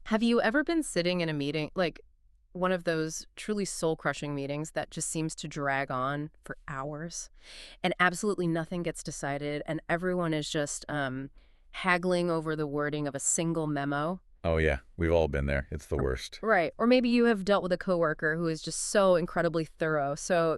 Have you ever been sitting in a meeting, like one of those truly soul-crushing meetings that just seems to drag on for hours and absolutely nothing gets decided and everyone is just haggling over the wording of a single memo? Oh, yeah. We've all been there. It's the worst. Right. Or maybe you have dealt with a coworker who is just so incredibly thorough, so,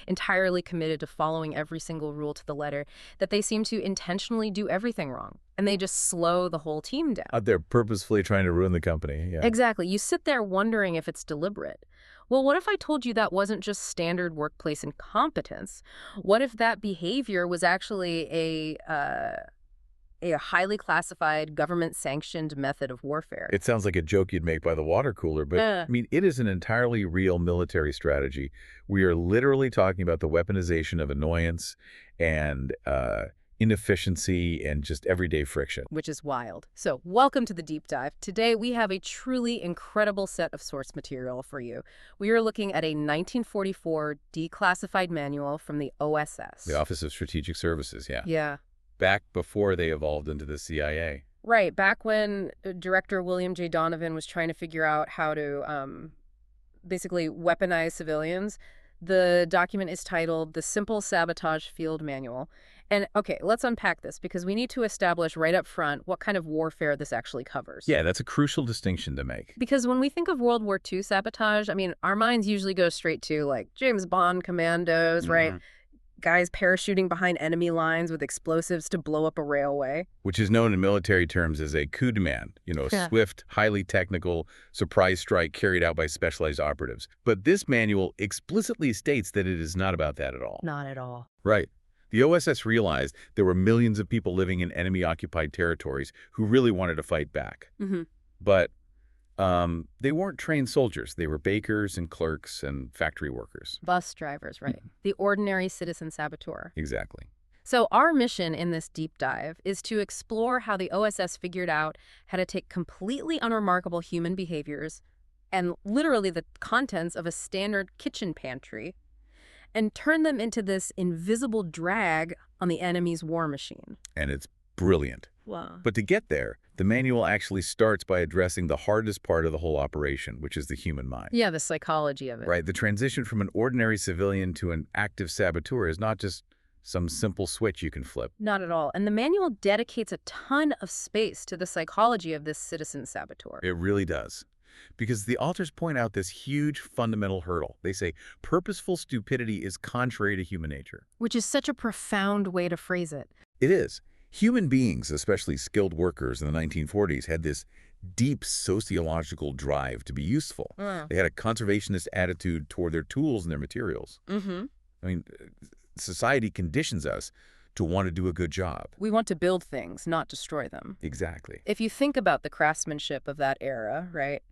entirely committed to following every single rule to the letter that they seem to intentionally do everything wrong and they just slow the whole team down. Out there purposefully trying to ruin the company. Yeah. Exactly. You sit there wondering if it's deliberate. Well, what if I told you that wasn't just standard workplace incompetence? What if that behavior was actually a highly classified, government-sanctioned method of warfare? It sounds like a joke you'd make by the water cooler, but Uh, I mean, it is an entirely real military strategy. We are literally talking about the weaponization of annoyance and inefficiency and just everyday friction. which is wild. So, welcome to the deep dive. Today, we have a truly incredible set of source material for you. We are looking at a 1944 declassified manual from the OSS. The Office of Strategic Services, yeah. Yeah. Back before they evolved into the CIA. Right, back when Director William J. Donovan was trying to figure out how to basically weaponize civilians, the document is titled The Simple Sabotage Field Manual. And okay, let's unpack this because we need to establish right up front what kind of warfare this actually covers. Yeah, that's a crucial distinction to make. Because when we think of World War II sabotage, I mean, our minds usually go straight to like James Bond commandos, right? Guys parachuting behind enemy lines with explosives to blow up a railway. Which is known in military terms as a coup de main, a Yeah. swift, highly technical surprise strike carried out by specialized operatives. But this manual explicitly states that it is not about that at all. Not at all. Right. The OSS realized there were millions of people living in enemy-occupied territories who really wanted to fight back. Mm-hmm. But they weren't trained soldiers. They were bakers and clerks and factory workers. Bus drivers, right? The ordinary citizen saboteur. Exactly. So our mission in this deep dive is to explore how the OSS figured out how to take completely unremarkable human behaviors and literally the contents of a standard kitchen pantry and turn them into this invisible drag on the enemy's war machine. And it's brilliant. Wow. But to get there, the manual actually starts by addressing the hardest part of the whole operation, which is the human mind. Yeah, the psychology of it. Right? The transition from an ordinary civilian to an active saboteur is not just some simple switch you can flip. Not at all. And the manual dedicates a ton of space to the psychology of this citizen saboteur. It really does. Because the authors point out this huge fundamental hurdle. They say purposeful stupidity is contrary to human nature. Which is such a profound way to phrase it. It is. Human beings, especially skilled workers in the 1940s, had this deep sociological drive to be useful. They had a conservationist attitude toward their tools and their materials. Mm-hmm. I mean, society conditions us to want to do a good job. We want to build things, not destroy them. Exactly. If you think about the craftsmanship of that era, right,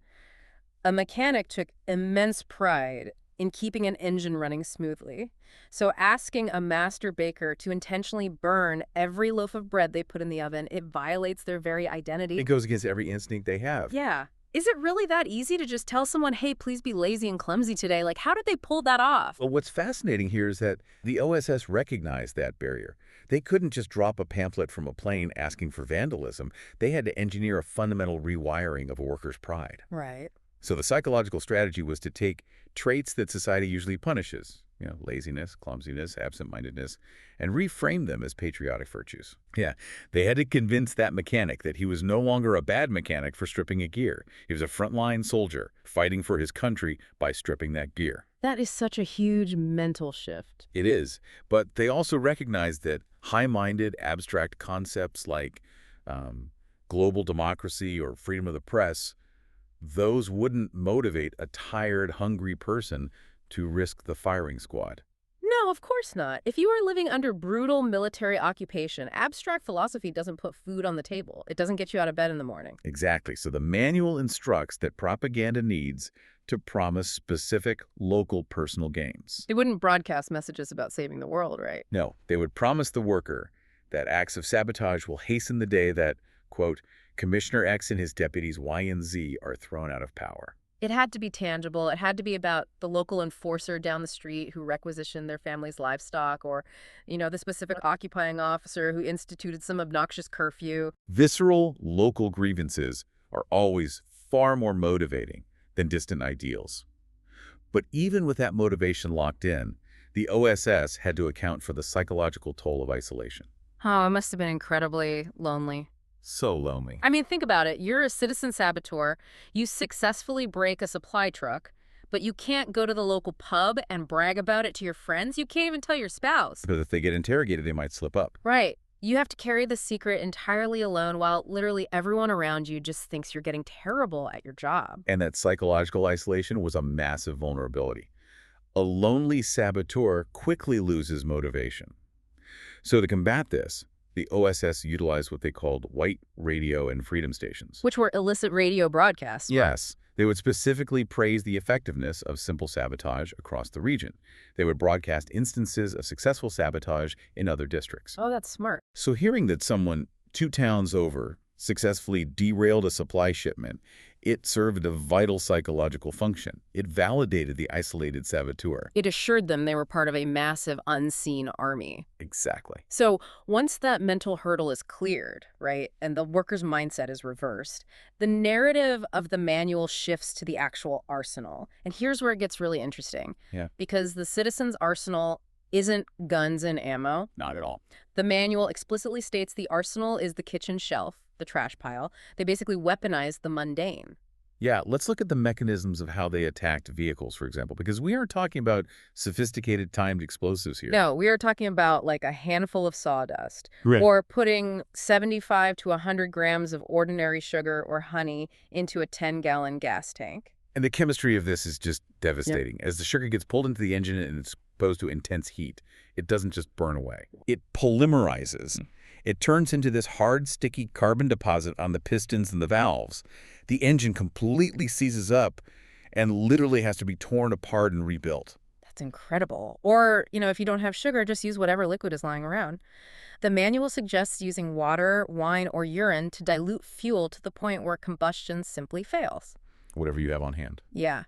a mechanic took immense pride in keeping an engine running smoothly. So asking a master baker to intentionally burn every loaf of bread they put in the oven, it violates their very identity. It goes against every instinct they have. Yeah. Is it really that easy to just tell someone, hey, please be lazy and clumsy today? Like, how did they pull that off? Well, what's fascinating here is that the OSS recognized that barrier. They couldn't just drop a pamphlet from a plane asking for vandalism. They had to engineer a fundamental rewiring of a worker's pride. Right. So the psychological strategy was to take traits that society usually punishes, laziness, clumsiness, absent-mindedness, and reframe them as patriotic virtues. Yeah, they had to convince that mechanic that he was no longer a bad mechanic for stripping a gear. He was a frontline soldier fighting for his country by stripping that gear. That is such a huge mental shift. It is, but they also recognized that high-minded, abstract concepts like global democracy or freedom of the press, those wouldn't motivate a tired, hungry person to risk the firing squad. No, of course not. If you are living under brutal military occupation, abstract philosophy doesn't put food on the table. It doesn't get you out of bed in the morning. Exactly. So the manual instructs that propaganda needs to promise specific local personal gains. They wouldn't broadcast messages about saving the world, right? No, they would promise the worker that acts of sabotage will hasten the day that, quote, Commissioner X and his deputies Y and Z are thrown out of power. It had to be tangible. It had to be about the local enforcer down the street who requisitioned their family's livestock or, the specific occupying officer who instituted some obnoxious curfew. Visceral local grievances are always far more motivating than distant ideals. But even with that motivation locked in, the OSS had to account for the psychological toll of isolation. Oh, it must have been incredibly lonely. So lonely. I mean, think about it. You're a citizen saboteur. You successfully break a supply truck, but you can't go to the local pub and brag about it to your friends. You can't even tell your spouse. Because if they get interrogated, they might slip up. Right. You have to carry the secret entirely alone while literally everyone around you just thinks you're getting terrible at your job. And that psychological isolation was a massive vulnerability. A lonely saboteur quickly loses motivation. So to combat this, the OSS utilized what they called white radio and freedom stations. Which were illicit radio broadcasts. Yes, they would specifically praise the effectiveness of simple sabotage across the region. They would broadcast instances of successful sabotage in other districts. Oh, that's smart. So hearing that someone 2 towns over successfully derailed a supply shipment, it served a vital psychological function. It validated the isolated saboteur. It assured them they were part of a massive unseen army. Exactly. So once that mental hurdle is cleared, right, and the worker's mindset is reversed, the narrative of the manual shifts to the actual arsenal. And here's where it gets really interesting. Yeah. Because the citizen's arsenal isn't guns and ammo. Not at all. The manual explicitly states the arsenal is the kitchen shelf, the trash pile. They basically weaponized the mundane. Yeah, let's look at the mechanisms of how they attacked vehicles, for example, because we aren't talking about sophisticated timed explosives here. No, we are talking about like a handful of sawdust Right. or putting 75 to 100 grams of ordinary sugar or honey into a 10-gallon gas tank. And the chemistry of this is just devastating. As the sugar gets pulled into the engine and it's exposed to intense heat, it doesn't just burn away. It polymerizes. It turns into this hard, sticky carbon deposit on the pistons and the valves. The engine completely seizes up and literally has to be torn apart and rebuilt. That's incredible. Or, if you don't have sugar, just use whatever liquid is lying around. The manual suggests using water, wine, or urine to dilute fuel to the point where combustion simply fails. Whatever you have on hand. Yeah.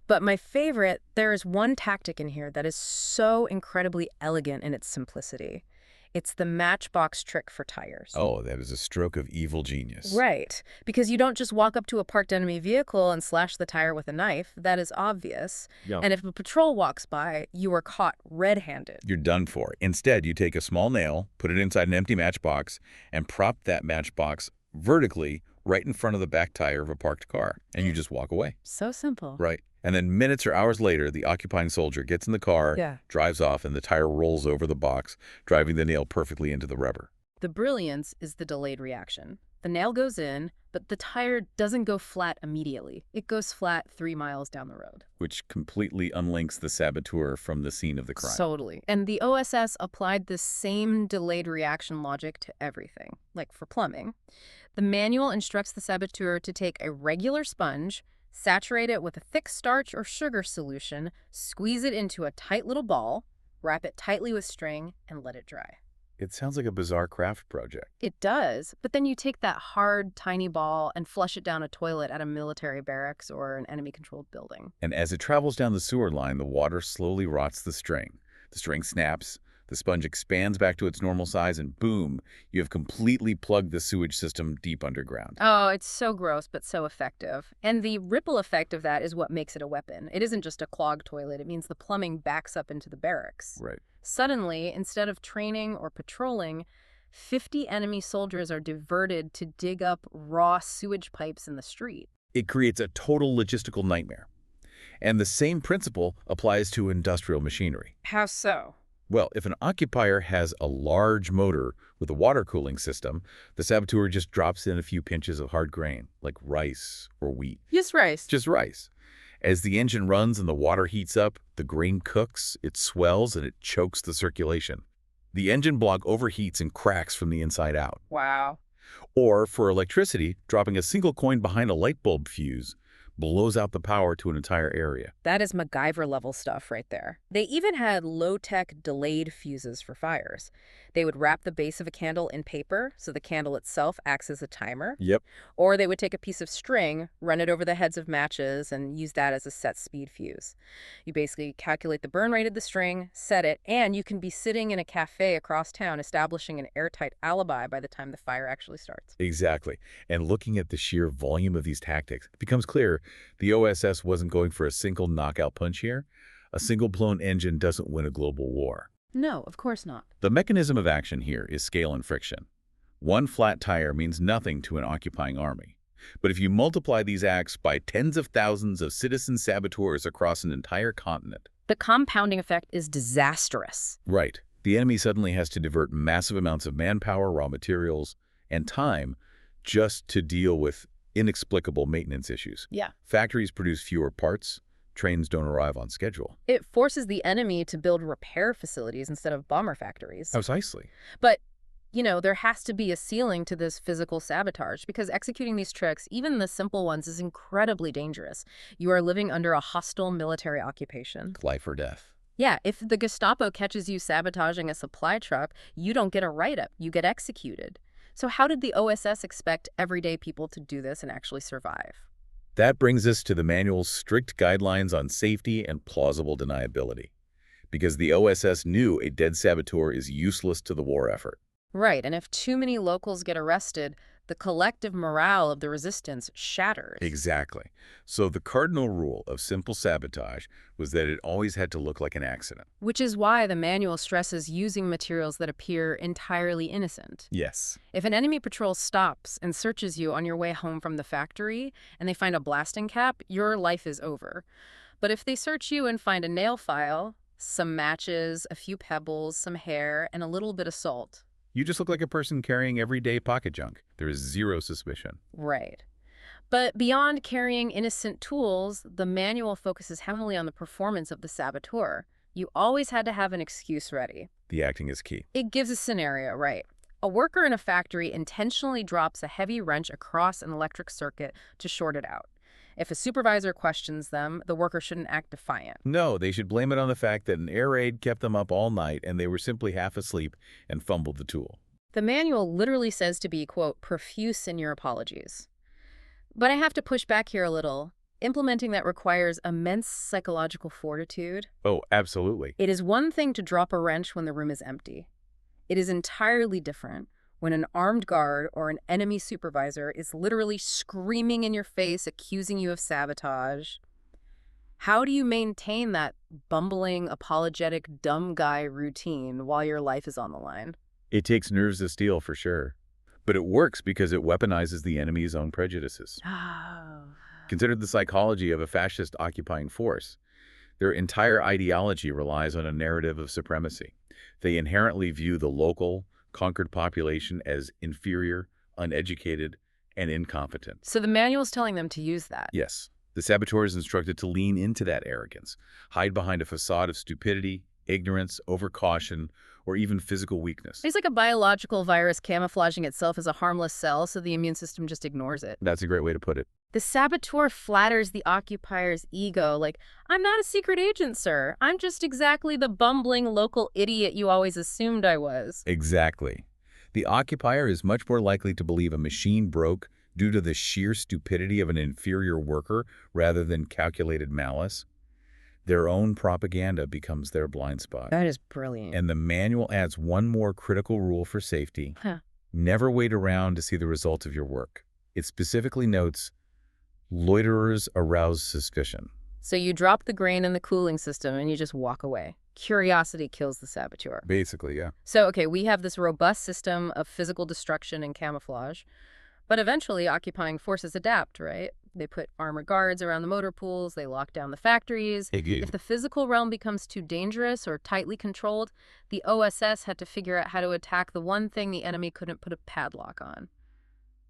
But my favorite, there is one tactic in here that is so incredibly elegant in its simplicity. It's the Matchbox trick for tires. Oh, that is a stroke of evil genius. Right. Because you don't just walk up to a parked enemy vehicle and slash the tire with a knife. That is obvious. Yeah. And if a patrol walks by, you are caught red-handed. You're done for. Instead, you take a small nail, put it inside an empty matchbox, and prop that matchbox vertically right in front of the back tire of a parked car. And you just walk away. So simple. Right. And then minutes or hours later, the occupying soldier gets in the car, drives off, and the tire rolls over the box, driving the nail perfectly into the rubber. The brilliance is the delayed reaction. The nail goes in, but the tire doesn't go flat immediately. It goes flat 3 miles down the road. Which completely unlinks the saboteur from the scene of the crime. Totally. And the OSS applied this same delayed reaction logic to everything, like for plumbing. The manual instructs the saboteur to take a regular sponge, saturate it with a thick starch or sugar solution, squeeze it into a tight little ball, wrap it tightly with string, and let it dry. It sounds like a bizarre craft project. It does, but then you take that hard, tiny ball and flush it down a toilet at a military barracks or an enemy-controlled building. And as it travels down the sewer line, the water slowly rots the string. The string snaps, the sponge expands back to its normal size, and boom, you have completely plugged the sewage system deep underground. Oh, it's so gross, but so effective. And the ripple effect of that is what makes it a weapon. It isn't just a clogged toilet. It means the plumbing backs up into the barracks. Right. Suddenly, instead of training or patrolling, 50 enemy soldiers are diverted to dig up raw sewage pipes in the street. It creates a total logistical nightmare. And the same principle applies to industrial machinery. How so? Well, if an occupier has a large motor with a water cooling system, the saboteur just drops in a few pinches of hard grain, like rice or wheat. Just rice. Just rice. As the engine runs and the water heats up, the grain cooks, it swells, and it chokes the circulation. The engine block overheats and cracks from the inside out. Wow. Or, for electricity, dropping a single coin behind a light bulb fuse blows out the power to an entire area. That is MacGyver-level stuff right there. They even had low-tech delayed fuses for fires. They would wrap the base of a candle in paper so the candle itself acts as a timer. Yep. Or they would take a piece of string, run it over the heads of matches, and use that as a set-speed fuse. You basically calculate the burn rate of the string, set it, and you can be sitting in a cafe across town establishing an airtight alibi by the time the fire actually starts. Exactly. And looking at the sheer volume of these tactics, it becomes clear the OSS wasn't going for a single knockout punch here. A single blown engine doesn't win a global war. No, of course not. The mechanism of action here is scale and friction. One flat tire means nothing to an occupying army. But if you multiply these acts by tens of thousands of citizen saboteurs across an entire continent. The compounding effect is disastrous. Right. The enemy suddenly has to divert massive amounts of manpower, raw materials, and time just to deal with inexplicable maintenance issues. Yeah. Factories produce fewer parts. Trains don't arrive on schedule. It forces the enemy to build repair facilities instead of bomber factories. Precisely. But, there has to be a ceiling to this physical sabotage because executing these tricks, even the simple ones, is incredibly dangerous. You are living under a hostile military occupation. Life or death. Yeah, if the Gestapo catches you sabotaging a supply truck, you don't get a write-up, you get executed. So how did the OSS expect everyday people to do this and actually survive? That brings us to the manual's strict guidelines on safety and plausible deniability, because the OSS knew a dead saboteur is useless to the war effort. Right, and if too many locals get arrested, the collective morale of the resistance shatters. Exactly. So the cardinal rule of simple sabotage was that it always had to look like an accident. Which is why the manual stresses using materials that appear entirely innocent. Yes. If an enemy patrol stops and searches you on your way home from the factory and they find a blasting cap, your life is over. But if they search you and find a nail file, some matches, a few pebbles, some hair, and a little bit of salt. You just look like a person carrying everyday pocket junk. There is zero suspicion. Right. But beyond carrying innocent tools, the manual focuses heavily on the performance of the saboteur. You always had to have an excuse ready. The acting is key. It gives a scenario, right? A worker in a factory intentionally drops a heavy wrench across an electric circuit to short it out. If a supervisor questions them, the worker shouldn't act defiant. No, they should blame it on the fact that an air raid kept them up all night and they were simply half asleep and fumbled the tool. The manual literally says to be, quote, profuse in your apologies. But I have to push back here a little. Implementing that requires immense psychological fortitude. Oh, absolutely. It is one thing to drop a wrench when the room is empty. It is entirely different when an armed guard or an enemy supervisor is literally screaming in your face, accusing you of sabotage. How do you maintain that bumbling, apologetic, dumb guy routine while your life is on the line? It takes nerves of steel for sure. But it works because it weaponizes the enemy's own prejudices. Oh. Consider the psychology of a fascist occupying force. Their entire ideology relies on a narrative of supremacy. They inherently view the local, conquered population as inferior, uneducated, and incompetent. So the manual's telling them to use that. Yes. The saboteur is instructed to lean into that arrogance, hide behind a facade of stupidity, ignorance, overcaution, or even physical weakness. It's like a biological virus camouflaging itself as a harmless cell so the immune system just ignores it. That's a great way to put it. The saboteur flatters the occupier's ego, like, I'm not a secret agent, sir. I'm just exactly the bumbling local idiot you always assumed I was. Exactly. The occupier is much more likely to believe a machine broke due to the sheer stupidity of an inferior worker rather than calculated malice. Their own propaganda becomes their blind spot. That is brilliant. And the manual adds one more critical rule for safety. Never wait around to see the result of your work. It specifically notes, loiterers arouse suspicion. So you drop the grain in the cooling system and you just walk away. Curiosity kills the saboteur. Basically, yeah. So, okay, we have this robust system of physical destruction and camouflage, but eventually occupying forces adapt, right? They put armored guards around the motor pools, they lock down the factories. If the physical realm becomes too dangerous or tightly controlled, the OSS had to figure out how to attack the one thing the enemy couldn't put a padlock on.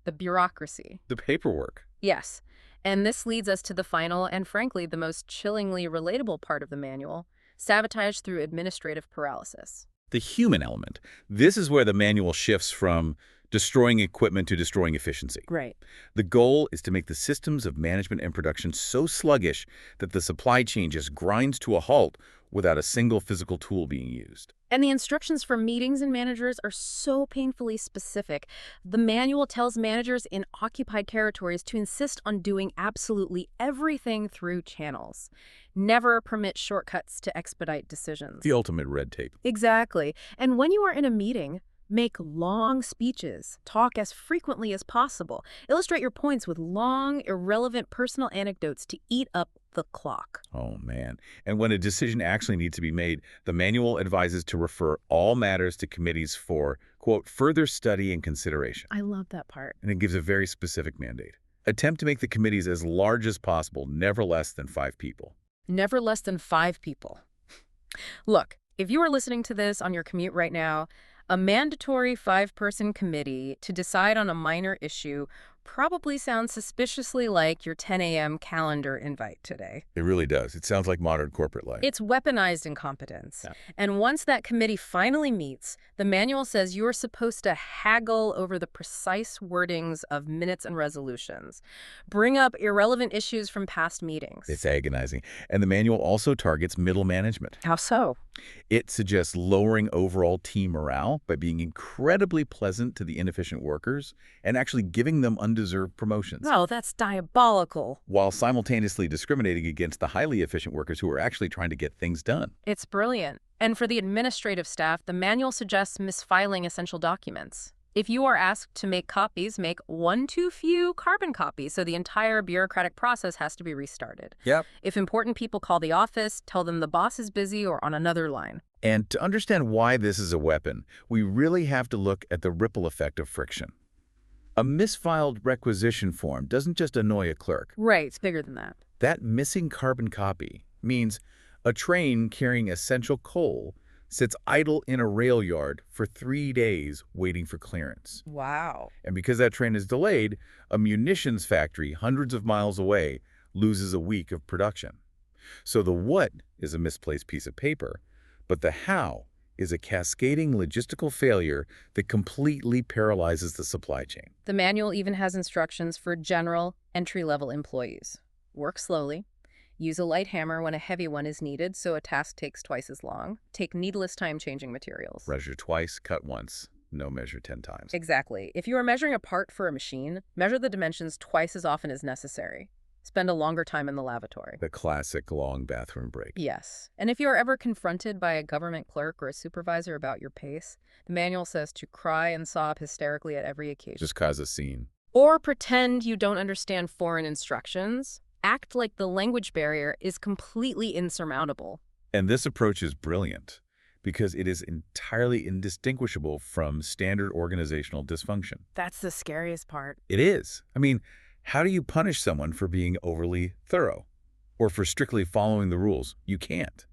The bureaucracy. The paperwork. Yes. And this leads us to the final and, frankly, the most chillingly relatable part of the manual, sabotage through administrative paralysis. The human element. This is where the manual shifts from destroying equipment to destroying efficiency. Right. The goal is to make the systems of management and production so sluggish that the supply chain just grinds to a halt without a single physical tool being used. And the instructions for meetings and managers are so painfully specific. The manual tells managers in occupied territories to insist on doing absolutely everything through channels. Never permit shortcuts to expedite decisions. The ultimate red tape. Exactly. And when you are in a meeting, make long speeches. Talk as frequently as possible. Illustrate your points with long, irrelevant personal anecdotes to eat up the clock. Oh, man. And when a decision actually needs to be made, the manual advises to refer all matters to committees for, quote, further study and consideration. I love that part. And it gives a very specific mandate. Attempt to make the committees as large as possible, never less than 5 people. Never less than 5 people. Look, if you are listening to this on your commute right now, a mandatory 5-person committee to decide on a minor issue probably sounds suspiciously like your 10 a.m. calendar invite today. It really does. It sounds like modern corporate life. It's weaponized incompetence. Yeah. And once that committee finally meets, the manual says you're supposed to haggle over the precise wordings of minutes and resolutions. Bring up irrelevant issues from past meetings. It's agonizing. And the manual also targets middle management. How so? It suggests lowering overall team morale by being incredibly pleasant to the inefficient workers and actually giving them undeserved promotions. Oh, that's diabolical. While simultaneously discriminating against the highly efficient workers who are actually trying to get things done. It's brilliant. And for the administrative staff, the manual suggests misfiling essential documents. If you are asked to make copies, make one too few carbon copies, so the entire bureaucratic process has to be restarted. Yep. If important people call the office, tell them the boss is busy or on another line. And to understand why this is a weapon, we really have to look at the ripple effect of friction. A misfiled requisition form doesn't just annoy a clerk. Right, it's bigger than that. That missing carbon copy means a train carrying essential coal sits idle in a rail yard for 3 days waiting for clearance. Wow. And because that train is delayed, a munitions factory hundreds of miles away loses a week of production. So the what is a misplaced piece of paper, but the how is a cascading logistical failure that completely paralyzes the supply chain. The manual even has instructions for general entry-level employees. Work slowly. Use a light hammer when a heavy one is needed so a task takes twice as long. Take needless time changing materials. Measure twice, cut once. No measure 10 times. Exactly. If you are measuring a part for a machine, measure the dimensions twice as often as necessary. Spend a longer time in the lavatory. The classic long bathroom break. Yes. And if you are ever confronted by a government clerk or a supervisor about your pace, the manual says to cry and sob hysterically at every occasion. Just cause a scene. Or pretend you don't understand foreign instructions. Act like the language barrier is completely insurmountable. And this approach is brilliant because it is entirely indistinguishable from standard organizational dysfunction. That's the scariest part. It is. I mean, how do you punish someone for being overly thorough or for strictly following the rules? You can't.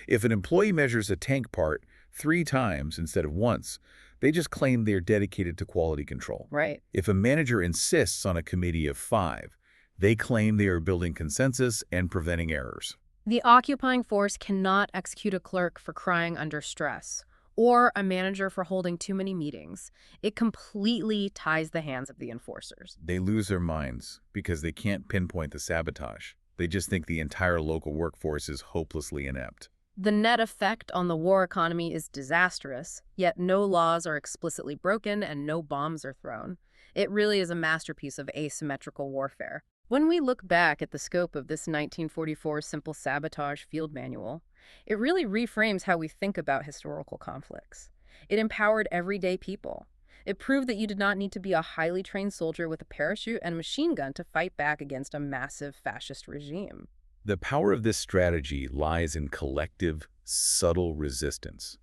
If an employee measures a tank part 3 times instead of once, they just claim they're dedicated to quality control. Right. If a manager insists on a committee of 5, they claim they are building consensus and preventing errors. The occupying force cannot execute a clerk for crying under stress or a manager for holding too many meetings. It completely ties the hands of the enforcers. They lose their minds because they can't pinpoint the sabotage. They just think the entire local workforce is hopelessly inept. The net effect on the war economy is disastrous, yet no laws are explicitly broken and no bombs are thrown. It really is a masterpiece of asymmetrical warfare. When we look back at the scope of this 1944 Simple Sabotage Field Manual, it really reframes how we think about historical conflicts. It empowered everyday people. It proved that you did not need to be a highly trained soldier with a parachute and a machine gun to fight back against a massive fascist regime. The power of this strategy lies in collective, subtle resistance.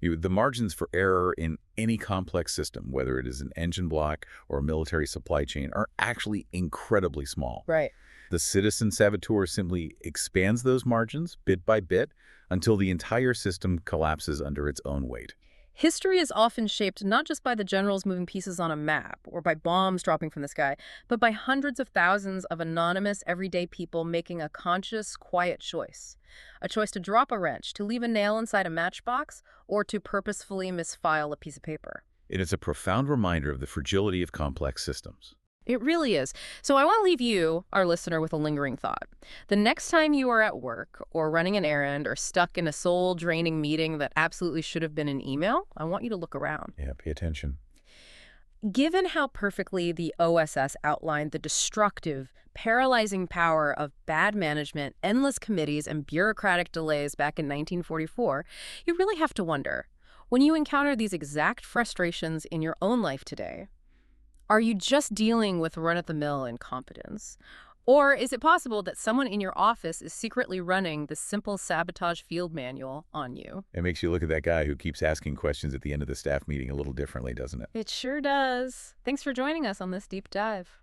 The margins for error in any complex system, whether it is an engine block or a military supply chain, are actually incredibly small. Right. The citizen saboteur simply expands those margins bit by bit until the entire system collapses under its own weight. History is often shaped not just by the generals moving pieces on a map or by bombs dropping from the sky, but by hundreds of thousands of anonymous, everyday people making a conscious, quiet choice. A choice to drop a wrench, to leave a nail inside a matchbox, or to purposefully misfile a piece of paper. It is a profound reminder of the fragility of complex systems. It really is. So I want to leave you, our listener, with a lingering thought. The next time you are at work or running an errand or stuck in a soul-draining meeting that absolutely should have been an email, I want you to look around. Yeah, pay attention. Given how perfectly the OSS outlined the destructive, paralyzing power of bad management, endless committees, and bureaucratic delays back in 1944, you really have to wonder, when you encounter these exact frustrations in your own life today, are you just dealing with run-of-the-mill incompetence? Or is it possible that someone in your office is secretly running the simple sabotage field manual on you? It makes you look at that guy who keeps asking questions at the end of the staff meeting a little differently, doesn't it? It sure does. Thanks for joining us on this deep dive.